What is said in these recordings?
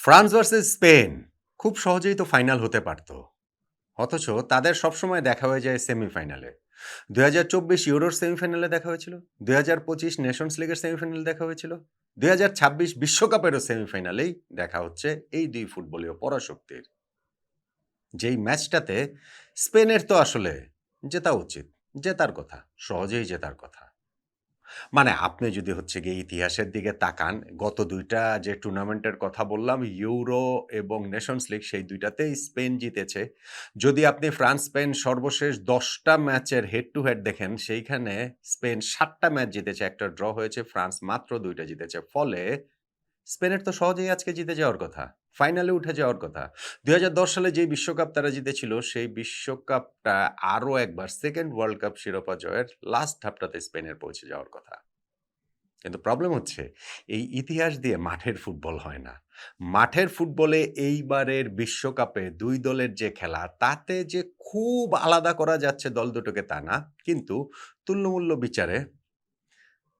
France versus Spain খুব সহজেই তো ফাইনাল হতে পারত। অথচ তাদের সবসময় দেখা হয়ে যায় সেমিফাইনালে। ২০২৪ ইউরোর সেমিফাইনালে দেখা হয়েছিল, ২০২৫ নেশনস লিগের সেমিফাইনালে দেখা হয়েছিল, ২০২৬ বিশ্বকাপেরও সেমিফাইনালেই দেখা হচ্ছে এই দুই ফুটবলীয় পরাশক্তির। যেই ম্যাচটাতে স্পেনের তো আসলে জেতা উচিত, জেতার কথা, সহজেই জেতার কথা। মানে আপনি যদি হচ্ছে গিয়ে ইতিহাসের দিকে তাকান, গত ২ টা যে টুর্নামেন্টের কথা বললাম, ইউরো এবং নেশনস লিগ সেই ২ টাতেই স্পেন জিতেছে। যদি আপনি ফ্রান্স-স্পেন সর্বশেষ ১০ টা ম্যাচের হেড টু হেড দেখেন, সেইখানে স্পেন ৭ টা ম্যাচ জিতেছে, ১ টা ড্র হয়েছে, ফ্রান্স মাত্র ২ টা জিতেছে। ফলে স্পেনের তো সহজেই আজকে জিতে যাওয়ার কথা। ফাইনালে উঠে যাওয়ার কথা। ২০১০ সালে যেই বিশ্বকাপ তারা জিতেছিল, সেই বিশ্বকাপটা আরো একবার 2nd ওয়ার্ল্ড কাপ শিরোপা জয়ের লাস্ট ধাপটাতে স্পেনের পৌঁছে যাওয়ার কথা। কিন্তু প্রবলেম হচ্ছে এই ইতিহাস দিয়ে মাঠের ফুটবল হয় না। মাঠের ফুটবলে এইবারের বিশ্বকাপে ২ দলের যে খেলা তাতে যে খুব আলাদা করা যাচ্ছে দল দুটোকে তা না। কিন্তু তুল্যমূল্য বিচারে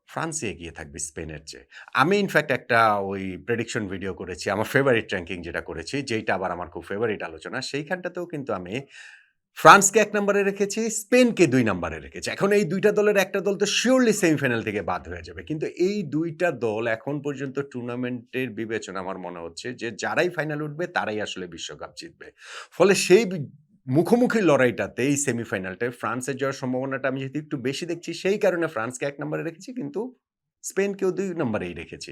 ফ্রান্সই এগিয়ে থাকবে স্পেনের চেয়ে। আমি ইনফ্যাক্ট একটা ওই প্রেডিকশন ভিডিও করেছি। আমার ফেভারিট র‍্যাঙ্কিং যেটা করেছি, যেইটা আবার আমার খুব ফেভারিট আলোচনা। সেইখানটাতেও কিন্তু আমি ফ্রান্সকে ১ নম্বরে রেখেছি, স্পেনকে ২ নম্বরে রেখেছি। এখন এই ২ টা দলের একটা দল তো সিউরলি সেমিফাইনাল থেকে বাদ হয়ে যাবে। কিন্তু এই ২ টা দল এখন পর্যন্ত টুর্নামেন্টের বিবেচনা আমার মনে হচ্ছে যে যারাই ফাইনালে উঠবে তারাই আসলে বিশ্বকাপ জিতবে। ফলে সেই মুখোমুখি লড়াইটাতে এই সেমিফাইনালটায় ফ্রান্সের জয়ের সম্ভাবনাটা আমি যেহেতু একটু বেশি দেখছি সেই কারণে ফ্রান্সকে ১ নম্বরে রেখেছি, কিন্তু স্পেনকেও ২ নম্বরেই রেখেছি।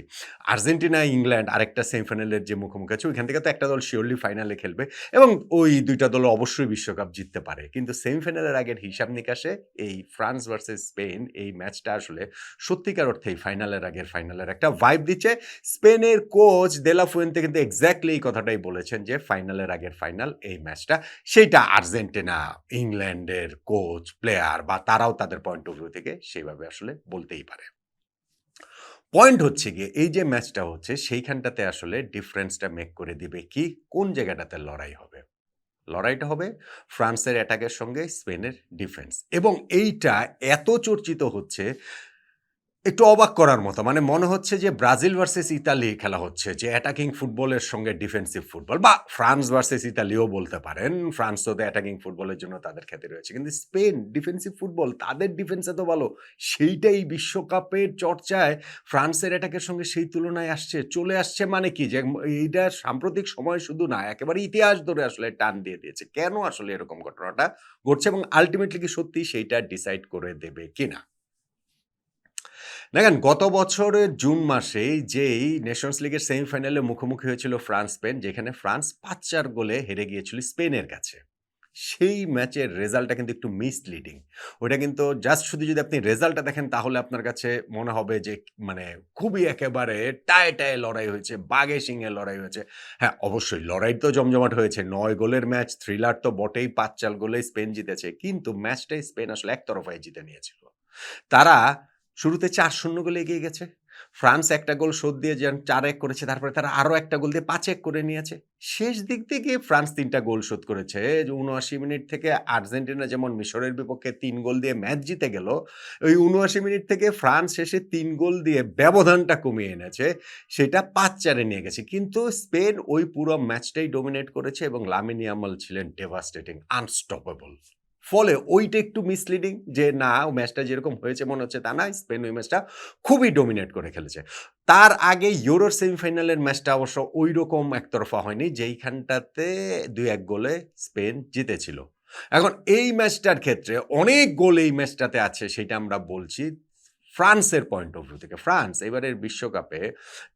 আর্জেন্টিনা, ইংল্যান্ড আরেকটা সেমিফাইনালের যে মুখোমুখি আছে ওইখান থেকে তো একটা দল সিউরলি ফাইনালে খেলবে এবং ওই ২ টা দল অবশ্যই বিশ্বকাপ জিততে পারে। কিন্তু সেমিফাইনালের আগের হিসাব নিকাশে এই ফ্রান্স ভার্সেস স্পেন এই ম্যাচটা আসলে সত্যিকার অর্থেই ফাইনালের আগের ফাইনালের একটা ভাইব দিচ্ছে। স্পেনের কোচ দে লা ফুয়েন্তে কিন্তু এক্সাক্টলি এই কথাটাই বলেছেন যে ফাইনালের আগের ফাইনাল এই ম্যাচটা। সেইটা আর্জেন্টিনা, ইংল্যান্ডের কোচ, প্লেয়ার বা তারাও তাদের পয়েন্ট অফ ভিউ থেকে সেইভাবে আসলে বলতেই পারে। পয়েন্ট হচ্ছে গিয়ে এই যে ম্যাচটা হচ্ছে সেইখানটাতে আসলে ডিফারেন্সটা মেক করে দিবে কি, কোন জায়গাটাতে লড়াই হবে। লড়াইটা হবে ফ্রান্সের অ্যাটাকের সঙ্গে স্পেনের ডিফেন্স এবং এইটা এত চর্চিত হচ্ছে একটু অবাক করার মতো। মানে মনে হচ্ছে যে ব্রাজিল ভার্সেস ইতালি খেলা হচ্ছে। যে অ্যাটাকিং ফুটবলের সঙ্গে ডিফেন্সিভ ফুটবল বা ফ্রান্স ভার্সেস ইতালিও বলতে পারেন। ফ্রান্স তো অ্যাটাকিং ফুটবলের জন্য তাদের খ্যাতি রয়েছে। কিন্তু স্পেন ডিফেন্সিভ ফুটবল তাদের ডিফেন্স এত ভালো। সেইটাই বিশ্বকাপের চর্চায় ফ্রান্সের অ্যাটাকের সঙ্গে সেই তুলনায় আসছে। চলে আসছে মানে কি যে এইটা সাম্প্রতিক সময় শুধু না, একেবারে ইতিহাস ধরে আসলে টান দিয়ে দিয়েছে। কেন আসলে এরকম ঘটনাটা ঘটছে এবং আল্টিমেটলি কি সত্যিই সেইটা ডিসাইড করে দেবে কিনা? দেখেন গত বছরের জুন মাসে যেই নেশনস লিগের সেমিফাইনালে মুখোমুখি হয়েছিল ফ্রান্স-স্পেন, যেখানে ফ্রান্স ৫-৪ গোলে হেরে গিয়েছিল স্পেনের কাছে। সেই ম্যাচের রেজাল্টটা কিন্তু একটু মিসলিডিং। ওইটা কিন্তু জাস্ট শুধু যদি আপনি রেজাল্টটা দেখেন তাহলে আপনার কাছে মনে হবে যে মানে খুবই একেবারে টায়ে লড়াই হয়েছে, বাঘে সিংহে লড়াই হয়েছে। হ্যাঁ, অবশ্যই লড়াই তো জমজমাট হয়েছে। ৯ গোলের ম্যাচ, থ্রিলার তো বটেই, ৫-৪ গোলেই স্পেন জিতেছে। কিন্তু ম্যাচটাই স্পেন আসলে একতরফায় জিতে নিয়েছিল। তারা শুরুতে ৪-০ গোলে এগিয়ে গেছে। ফ্রান্স একটা গোল শোধ দিয়ে যেন ৪-১ করেছে। তারপরে তারা আরো একটা গোল দিয়ে ৫-১ করে নিয়েছে। শেষ দিক দিয়ে গিয়ে ফ্রান্স ৩ টা গোল শোধ করেছে। যে ৭৯ মিনিট থেকে আর্জেন্টিনা যেমন মিশরের বিপক্ষে ৩ গোল দিয়ে ম্যাচ জিতে গেল, ওই ৭৯ মিনিট থেকে ফ্রান্স শেষে ৩ গোল দিয়ে ব্যবধানটা কমিয়ে এনেছে। সেটা ৫-৪ এ নিয়ে গেছে। কিন্তু স্পেন ওই পুরো ম্যাচটাই ডমিনেট করেছে এবং লামিন ইয়ামাল ছিলেন ডেভাস্টেটিং, আনস্টপেবল। ফলে ওইটা একটু মিসলিডিং যে না ম্যাচটা যেরকম হয়েছে মনে হচ্ছে তা না। স্পেন ওই ম্যাচটা খুবই ডমিনেট করে খেলেছে। তার আগে ইউরোর সেমিফাইনালের ম্যাচটা অবশ্য ঐরকম একতরফা হয়নি যেইখানটাতে ২-১ গোলে স্পেন জিতেছিল। এখন এই ম্যাচটার ক্ষেত্রে অনেক গোল এই ম্যাচটাতে আছে সেটা আমরা বলছি ফ্রান্সের পয়েন্ট অফ ভিউ থেকে। ফ্রান্স এবারের বিশ্বকাপে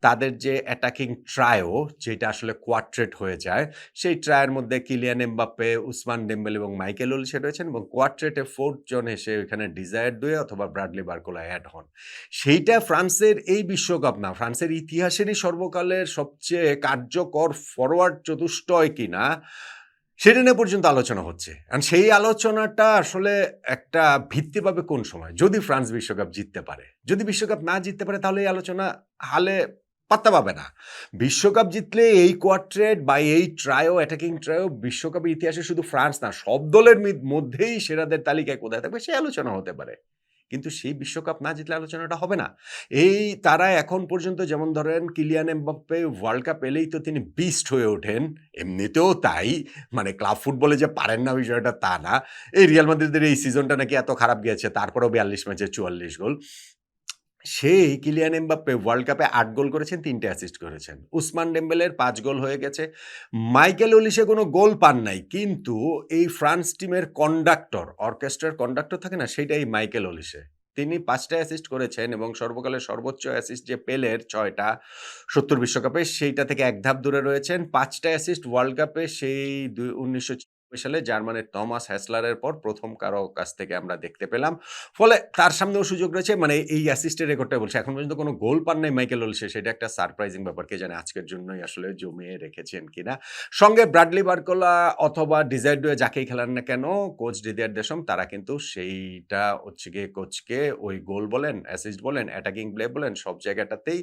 তাদের যে অ্যাটাকিং ট্রায়ো যেটা আসলে কোয়ার্টেট হয়ে যায়, সেই ট্রায়ের মধ্যে কিলিয়ান এমবাপ্পে, উসমান ডেম্বেলে এবং মাইকেল ওলিসে রয়েছেন এবং কোয়ার্টেটে 4th জন এসে ওইখানে ডিজায়ার দুয়ে অথবা ব্রাডলি বারকোলা এড হন। সেইটা ফ্রান্সের এই বিশ্বকাপ না, ফ্রান্সের ইতিহাসেরই সর্বকালের সবচেয়ে কার্যকর ফরওয়ার্ড চতুষ্টয় কিনা সেটা নিয়ে পর্যন্ত আলোচনা হচ্ছে। অ্যান্ড সেই আলোচনাটা আসলে একটা ভিত্তি পাবে কোন সময়? যদি ফ্রান্স বিশ্বকাপ জিততে পারে। যদি বিশ্বকাপ না জিততে পারে তাহলে এই আলোচনা হালে পাত্তা পাবে না। বিশ্বকাপ জিতলে এই কোয়ার্টেট বা এই ট্রায়ো, অ্যাটাকিং ট্রায়ো বিশ্বকাপের ইতিহাসে শুধু ফ্রান্স না, সব দলের মধ্যেই সেরাদের তালিকায় কোথায় থাকবে সে আলোচনা হতে পারে। কিন্তু সেই বিশ্বকাপ না জিতলে আলোচনাটা হবে না। এই তারা এখন পর্যন্ত যেমন ধরেন কিলিয়ান এমবাপ্পে ওয়ার্ল্ড কাপ এলেই তো তিনি বিস্ট হয়ে ওঠেন। এমনিতেও তাই। মানে ক্লাব ফুটবলে যে পারেন না বিষয়টা তা না। এই রিয়াল মাদ্রিদের এই সিজনটা নাকি এত খারাপ গিয়েছে তারপরেও ৪২ ম্যাচে ৪৪ গোল। সেই কিলিয়ান এমবাপ্পে ওয়ার্ল্ড কাপে ৮ গোল করেছেন, ৩ টে অ্যাসিস্ট করেছেন। উসমান ডেম্বেলের ৫ গোল হয়ে গেছে। মাইকেল ওলিসে কোনো গোল পান নাই। কিন্তু এই ফ্রান্স টিমের কন্ডাক্টর, অর্কেস্ট্রার কন্ডাক্টর থাকে না? সেইটাই মাইকেল ওলিসে। তিনি ৫ টা অ্যাসিস্ট করেছেন এবং সর্বকালের সর্বোচ্চ অ্যাসিস্ট যে পেলের ৬ টা ৭০ বিশ্বকাপে সেইটা থেকে এক ধাপ দূরে রয়েছেন। ৫ টা অ্যাসিস্ট ওয়ার্ল্ড কাপে সেই ১৯৯৬ সালে জার্মানির টমাস হ্যাসলারের পর ১ম কারো কাছ থেকে আমরা দেখতে পেলাম। ফলে তার সামনেও সুযোগ রয়েছে। মানে এই অ্যাসিস্টের রেকর্ডটা বলছি। এখন পর্যন্ত কোনো গোল পান নাই মাইকেল ওলিসে। সেটা একটা সারপ্রাইজিং ব্যাপার। কে জানে আজকের জন্যই আসলে জমিয়ে রেখেছেন কিনা। সঙ্গে ব্রাডলি বার্কোলা অথবা ডিজায়ার ডুয়ে যাকেই খেলান না কেন, কোচ দিদিয়ার দেশম তারা কিন্তু সেইটা হচ্ছে গিয়ে কোচকে ওই গোল বলেন, অ্যাসিস্ট বলেন, অ্যাটাকিং প্লে বলেন সব জায়গাটাতেই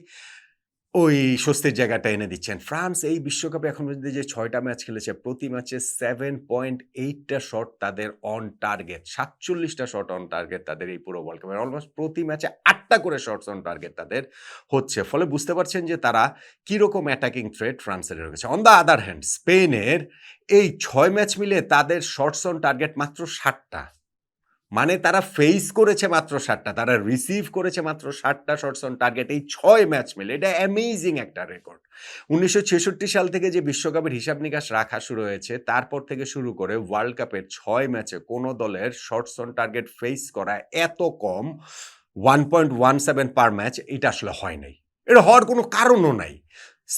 ওই স্বস্তির জায়গাটা এনে দিচ্ছেন। ফ্রান্স এই বিশ্বকাপে এখন পর্যন্ত যে ৬ টা ম্যাচ খেলেছে প্রতি ম্যাচে 7.8 টা শট তাদের অন টার্গেট। ৪৭ টা শট অন টার্গেট তাদের এই পুরো ওয়ার্ল্ড কাপে। অলমোস্ট প্রতি ম্যাচে ৮ টা করে শটস অন টার্গেট তাদের হচ্ছে। ফলে বুঝতে পারছেন যে তারা কিরকম অ্যাটাকিং থ্রেট ফ্রান্সের রয়েছে। অন দ্য আদার হ্যান্ড স্পেনের এই ৬ ম্যাচ মিলে তাদের শটস অন টার্গেট মাত্র ৭ টা। মানে তারা ফেস করেছে মাত্র ৭ টা, তারা রিসিভ করেছে মাত্র ৭ টা শটস অন টার্গেট এই ৬ ম্যাচ মিলে। এটা অ্যামেজিং একটা রেকর্ড। ১৯৬৬ সাল থেকে যে বিশ্বকাপের হিসাব নিকাশ রাখা শুরু হয়েছে, তারপর থেকে শুরু করে ওয়ার্ল্ড কাপের ৬ ম্যাচে কোন দলের শটস অন টার্গেট ফেস করা এত কম 1.17 পার ম্যাচ এটা আসলে হয় নাই। এটা হওয়ার কোনো কারণও নাই।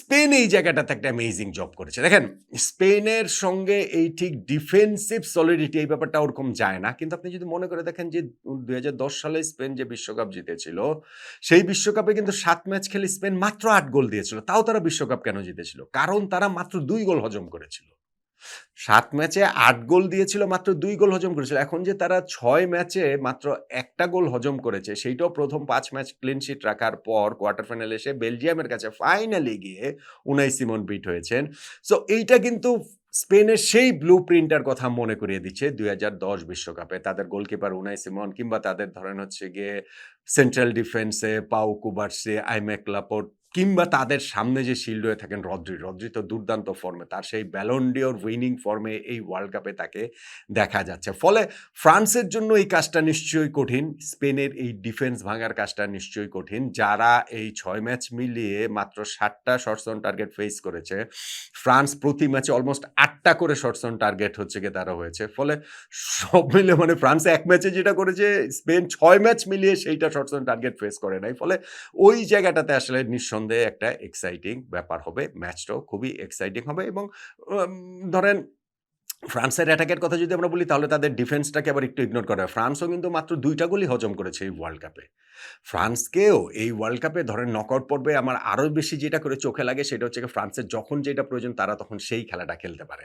স্পেন এই জায়গাটাতে একটা অ্যামেজিং জব করেছে। দেখেন স্পেনের সঙ্গে এই ঠিক ডিফেন্সিভ সলিডিটি এই ব্যাপারটা ওরকম যায় না। কিন্তু আপনি যদি মনে করে দেখেন যে ২০১০ সালে স্পেন যে বিশ্বকাপ জিতেছিল, সেই বিশ্বকাপে কিন্তু ৭ ম্যাচ খেলে স্পেন মাত্র ৮ গোল দিয়েছিল। তাও তারা বিশ্বকাপ কেন জিতেছিল? কারণ তারা মাত্র ২ গোল হজম করেছিল। ৭ ম্যাচে ৮ গোল দিয়েছিল, মাত্র ২ গোল হজম করেছিল। এখন যে তারা ৬ ম্যাচে মাত্র ১ টা গোল হজম করেছে, সেইটাও প্রথম ৫ ম্যাচ ক্লিন শিট রাখার পর কোয়ার্টার ফাইনালে এসে বেলজিয়ামের কাছে ফাইনালি গিয়ে উনাই সিমন বিট হয়েছেন। সো এইটা কিন্তু স্পেনের সেই ব্লু প্রিন্টার কথা মনে করিয়ে দিচ্ছে ২০১০ বিশ্বকাপে। তাদের গোলকিপার উনাই সিমন কিংবা তাদের ধরেন হচ্ছে গিয়ে সেন্ট্রাল ডিফেন্সে পাউ কুবার্সি, আইমেক লাপোর্ট কিংবা তাদের সামনে যে শিল্ড হয়ে থাকেন রদ্রি। রদ্রি তো দুর্দান্ত ফর্মে। তার সেই ব্যালন ডিওর উইনিং ফর্মে এই ওয়ার্ল্ড কাপে তাকে দেখা যাচ্ছে। ফলে ফ্রান্সের জন্য এই কাজটা নিশ্চয়ই কঠিন। স্পেনের এই ডিফেন্স ভাঙার কাজটা নিশ্চয়ই কঠিন। যারা এই ৬ ম্যাচ মিলিয়ে মাত্র ৭ টা শটস অন টার্গেট ফেস করেছে। ফ্রান্স প্রতি ম্যাচে অলমোস্ট ৮ টা করে শটস অন টার্গেট হচ্ছে গিয়ে তারা হয়েছে। ফলে সব মিলে মানে ফ্রান্স ১ ম্যাচে যেটা করেছে স্পেন ৬ ম্যাচ মিলিয়ে সেইটা শটস অন টার্গেট ফেস করে নাই। ফলে ওই জায়গাটাতে আসলে নিঃসন্দেহে একটা এক্সাইটিং ব্যাপার হবে। ম্যাচটাও খুবই এক্সাইটিং হবে এবং ধরেন ফ্রান্সের অ্যাটাকের কথা যদি আমরা বলি তাহলে তাদের ডিফেন্সটাকে আবার একটু ইগনোর করা হয়। ফ্রান্সও কিন্তু মাত্র ২ টা গোলই হজম করেছে এই ওয়ার্ল্ড কাপে। ফ্রান্সকেও এই ওয়ার্ল্ড কাপে ধরেন নকআউট পর্বে আমার আরো বেশি যেটা করে চোখে লাগে সেটা হচ্ছে গিয়ে ফ্রান্সের যখন যেটা প্রয়োজন তারা তখন সেই খেলাটা খেলতে পারে।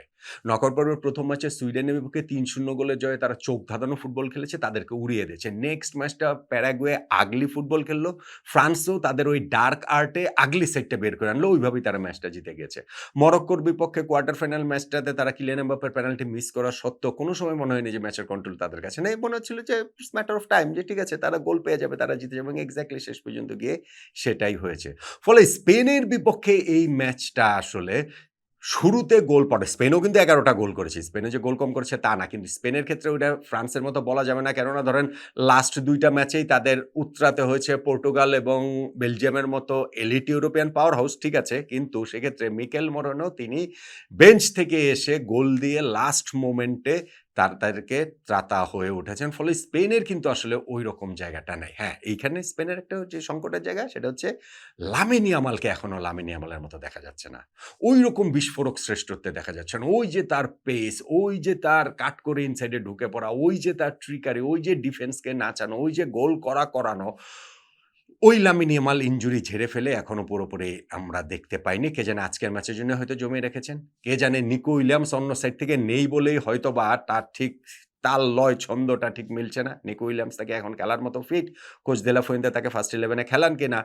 নকআউট পর্বের ১ম ম্যাচে সুইডেনের বিপক্ষে ৩-০ গোলের জয়ে তারা চোখ ধাঁধানো ফুটবল খেলেছে, তাদেরকে উড়িয়ে দিয়েছে। নেক্সট ম্যাচটা প্যারাগুয়ে আগলি ফুটবল খেললো। ফ্রান্সও তাদের ওই ডার্ক আর্টে আগলি সাইডটা বের করে আনলো। ওইভাবেই তারা ম্যাচটা জিতে গিয়েছে। মরক্কোর বিপক্ষে কোয়ার্টার ফাইনাল ম্যাচটাতে তারা কিলিয়ান এমবাপ্পের পেনাল্টি মিস করা সত্ত্বেও কোনো সময় মনে হয়নি যে ম্যাচের কন্ট্রোল তাদের কাছে নেই। মনে হচ্ছিল যে ইটস ম্যাটার অফ টাইম যে ঠিক আছে তারা গোল পেয়ে যাবে, তারা জিতে যাবে এবং এক্সাক্টলি শেষ পর্যন্ত গিয়ে সেটাই হয়েছে। ফলে স্পেনের বিপক্ষে এই ম্যাচটা আসলে শুরুতে গোল পড়ে। স্পেনও কিন্তু ১১ টা গোল করেছে। স্পেনে যে গোল কম করেছে তা না। কিন্তু স্পেনের ক্ষেত্রে ওইটা ফ্রান্সের মতো বলা যাবে না। কেননা ধরেন লাস্ট ২ টা ম্যাচেই তাদের উতরাতে হয়েছে পর্তুগাল এবং বেলজিয়ামের মতো এলিট ইউরোপিয়ান পাওয়ার হাউস ঠিক আছে। কিন্তু সেক্ষেত্রে মিকেল মোরেনো তিনি বেঞ্চ থেকে এসে গোল দিয়ে লাস্ট মোমেন্টে তাদেরকে ত্রাতা হয়ে উঠেছেন। ফলে স্পেনের কিন্তু আসলে ঐরকম জায়গাটা নাই। হ্যাঁ, এইখানে স্পেনের একটা যে সংকটের জায়গা সেটা হচ্ছে লামিন ইয়ামালকে এখনো লামিন ইয়ামালের মতো দেখা যাচ্ছে না। ঐরকম বিস্ফোরক শ্রেষ্ঠত্বে দেখা যাচ্ছে না। ওই যে তার পেস, ওই যে তার কাট করে ইনসাইডে ঢুকে পড়া, ওই যে তার ট্রিকারি, ওই যে ডিফেন্সকে নাচানো, ওই যে গোল করানো, ওই লামিন ইয়ামাল ইনজুরি ঝেড়ে ফেলে এখনো পুরোপুরি আমরা দেখতে পাইনি। কে জানে আজকের ম্যাচের জন্য হয়তো জমিয়ে রেখেছেন। কে জানে নিকো উইলিয়ামস অন্য সাইড থেকে নেই বলেই হয়তোবা তার ঠিক তাল, লয়, ছন্দটা ঠিক মিলছে না। নিকো উইলিয়ামস তাকে এখন খেলার মতো ফিট। কোচ দে লা ফুয়েন্তে তাকে ফার্স্ট 11 এ খেলান কিনা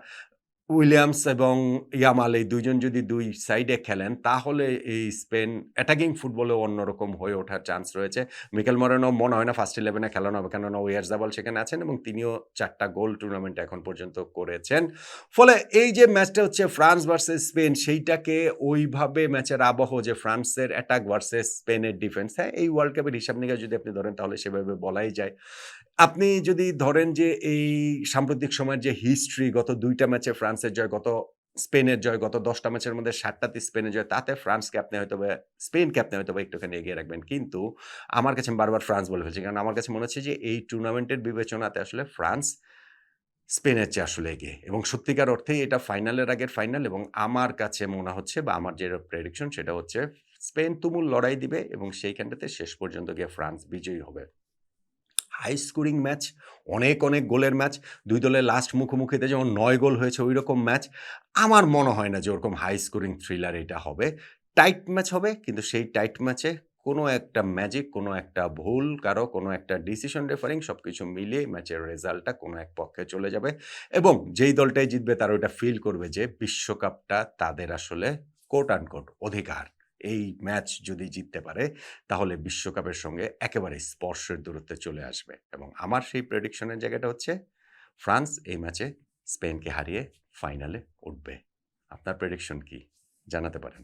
উইলিয়ামস এবং ইয়ামাল এই ২ জন যদি ২ সাইডে খেলেন, তাহলে এই স্পেন অ্যাটাকিং ফুটবলেও অন্যরকম হয়ে ওঠার চান্স রয়েছে। মিকেল মরেনো মনে হয় না ফার্স্ট 11 এ খেলানো হবে। কেননা ওয়ারজাবাল সেখানে আছেন এবং তিনিও ৪ টা গোল টুর্নামেন্টে এখন পর্যন্ত করেছেন। ফলে এই যে ম্যাচটা হচ্ছে ফ্রান্স ভার্সেস স্পেন, সেইটাকে ওইভাবে ম্যাচের আবহ যে ফ্রান্সের অ্যাটাক ভার্সেস স্পেনের ডিফেন্স, হ্যাঁ? এই ওয়ার্ল্ড কাপের হিসাব-নিকাশ যদি আপনি ধরেন তাহলে সেভাবে বলাই যায়। আপনি যদি ধরেন যে এই সাম্প্রতিক সময়ের যে হিস্ট্রি গত ২ টা ম্যাচে ফ্রান্সের জয়, গত স্পেনের জয়, গত ১০ টা ম্যাচের মধ্যে ৭ টাতে স্পেনের জয়। তাতে ফ্রান্সকে আপনি হয়তোবা স্পেনকে আপনি হয়তোবা একটুখানি এগিয়ে রাখবেন। কিন্তু আমার কাছে আমি বারবার ফ্রান্স বলে ফেলছি। কারণ আমার কাছে মনে হচ্ছে যে এই টুর্নামেন্টের বিবেচনাতে আসলে ফ্রান্স স্পেনের চেয়ে আসলে এগিয়ে এবং সত্যিকার অর্থেই এটা ফাইনালের আগের ফাইনাল এবং আমার কাছে মনে হচ্ছে বা আমার যে প্রেডিকশন সেটা হচ্ছে স্পেন তুমুল লড়াই দিবে এবং সেইখানটাতে শেষ পর্যন্ত গিয়ে ফ্রান্স বিজয়ী হবে। হাই স্কোরিং ম্যাচ, অনেক, অনেক গোলের ম্যাচ। ২ দলের লাস্ট মুখোমুখিতে যেমন ৯ গোল হয়েছে ঐরকম ম্যাচ। আমার মনে হয় না যে ওরকম হাই স্কোরিং থ্রিলার এটা হবে। টাইট ম্যাচ হবে কিন্তু সেই টাইট ম্যাচে কোনো একটা ম্যাজিক, কোনো একটা ভুল কারো, কোনো একটা ডিসিশন রেফারিং সবকিছু মিলিয়ে ম্যাচের রেজাল্টটা কোনো এক পক্ষে চলে যাবে এবং যেই দলটাই জিতবে তারা ওইটা ফিল করবে যে বিশ্বকাপটা তাদের আসলে কোট আনকোট অধিকার। এই ম্যাচ যদি জিততে পারে তাহলে বিশ্বকাপের সঙ্গে একেবারে স্পর্শের দূরত্বে চলে আসবে এবং আমার সেই প্রেডিকশনের জায়গাটা হচ্ছে ফ্রান্স এই ম্যাচে স্পেনকে হারিয়ে ফাইনালে উঠবে। আপনার প্রেডিকশন কি? জানাতে পারেন।